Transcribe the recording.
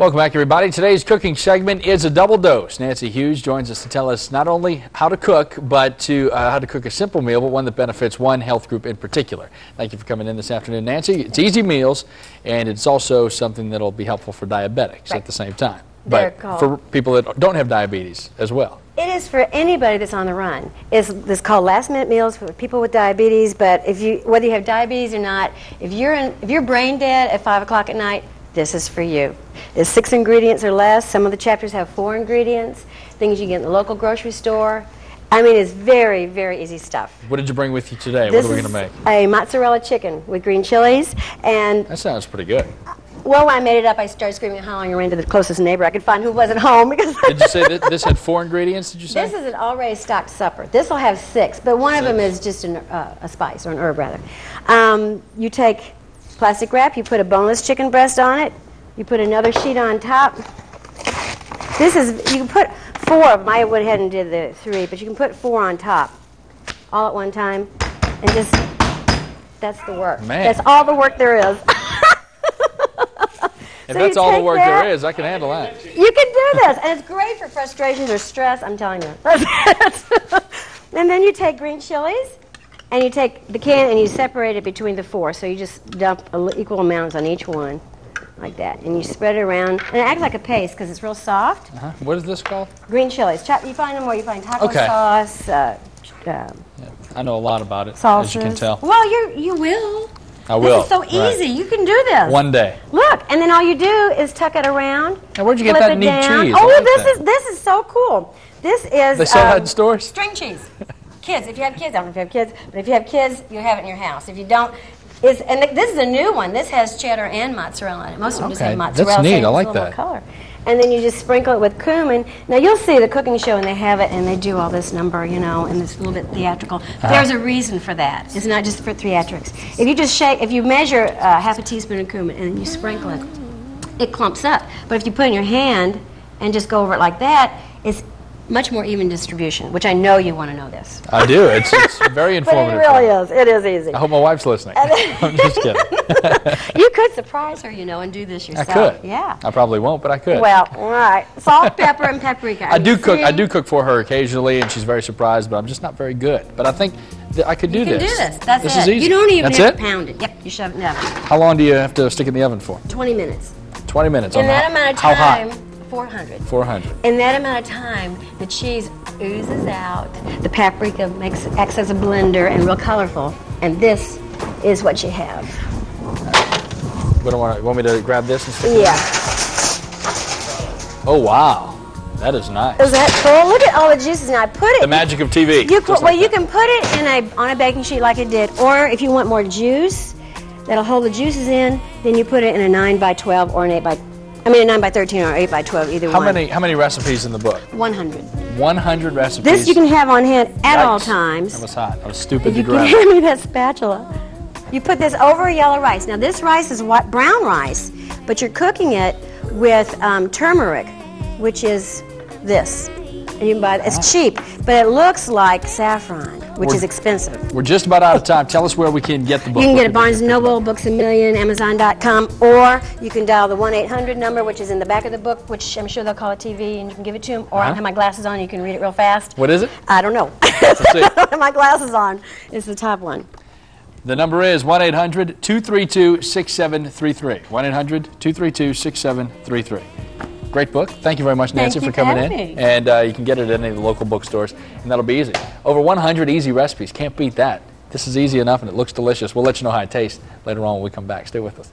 Welcome back, everybody. Today's cooking segment is a double dose. Nancy Hughes joins us to tell us not only how to cook, but how to cook a simple meal, but one that benefits one health group in particular. Thank you for coming in this afternoon, Nancy. It's easy meals, and it's also something that will be helpful for diabetics at the same time. But for people that don't have diabetes as well. It is for anybody that's on the run. It's called last-minute meals for people with diabetes. But whether you have diabetes or not, if you're brain dead at 5 o'clock at night, this is for you. There's 6 ingredients or less. Some of the chapters have 4 ingredients. Things you get in the local grocery store. I mean, it's very, very easy stuff. What did you bring with you today? What are we going to make? A mozzarella chicken with green chilies. And that sounds pretty good. Well, when I made it up, I started screaming and hollering around to the closest neighbor I could find who wasn't home. Because did you say that this had 4 ingredients, did you say? This is an already stocked supper. This will have 6, but one of them is just a spice, or an herb, rather. You take plastic wrap, you put a boneless chicken breast on it, you put another sheet on top. You can put 4 of them. I went ahead and did the 3, but you can put 4 on top, all at one time, and just, that's the work. Man. That's all the work there is. If that's all the work there is, I can handle that. You can do this, and it's great for frustrations or stress, I'm telling you. And then you take green chilies, and you take the can and you separate it between the 4. So you just dump equal amounts on each one, like that. And you spread it around, and it acts like a paste because it's real soft. What is this called? Green chilies. You find them where you find taco sauce. I know a lot about it, sauces. as you can tell. Well, you will. I will. This is so easy. You can do this. One day. Look, and then all you do is tuck it around. Now, where'd you get that neat cheese? Oh, this is so cool. This is they sell that in stores? String cheese. Kids, if you have kids, I don't know if you have kids, but if you have kids, you have it in your house. If you don't, this is a new one. This has cheddar and mozzarella in it. Most of them just have mozzarella. That's neat. I like a that. More color. And then you just sprinkle it with cumin. Now you'll see the cooking show, and they have it, and they do all this number, and it's a little bit theatrical. There's a reason for that. It's not just for theatrics. If you just if you measure half a teaspoon of cumin and you sprinkle it, it clumps up. But if you put it in your hand and just go over it like that, it's much more even distribution, which I know you want to know this. I do. It's very informative. But it really is. It is easy. I hope my wife's listening. I'm just kidding. You could surprise her, and do this yourself. I could. Yeah. I probably won't, but I could. Well, all right. Salt, pepper, and paprika. I do cook for her occasionally, and she's very surprised, but I'm just not very good. But I think that I could do this. You can do this. That's this it. Is easy. You don't even have to pound it. Yep. You shove it in the oven. How long do you have to stick it in the oven for? 20 minutes. 20 minutes. In that amount of time. How hot? 400. 400. In that amount of time, the cheese oozes out. The paprika acts as a blender and real colorful. And this is what you have. You want me to grab this and stick it in? Yeah. Oh, wow. That is nice. Is that cool? Look at all the juices. Now I put it. The magic of TV. You can put it on a baking sheet like it did, or if you want more juice that'll hold the juices in, then you put it in a 9 by 12 or a 9 by 13 or 8 by 12, either one. How many recipes in the book? 100. 100 recipes. This you can have on hand at all times. That was hot. I was stupid to You grab. can hand me that spatula. You put this over yellow rice. Now this rice is brown rice, but you're cooking it with turmeric, which is this. And you can buy it. It's cheap, but it looks like saffron, which is expensive. We're just about out of time. Tell us where we can get the book. You can get it at Barnes & Noble, Books A Million, Amazon.com, or you can dial the 1-800 number, which is in the back of the book, which I'm sure they'll call it TV, and you can give it to them. Or I have my glasses on, you can read it real fast. What is it? I don't know. Let's see. I don't have my glasses on. It's the top one. The number is 1-800-232-6733. 1-800-232-6733. Great book. Thank you very much, Nancy, for coming in. And you can get it at any of the local bookstores, and that'll be easy. Over 100 easy recipes. Can't beat that. This is easy enough, and it looks delicious. We'll let you know how it tastes later on when we come back. Stay with us.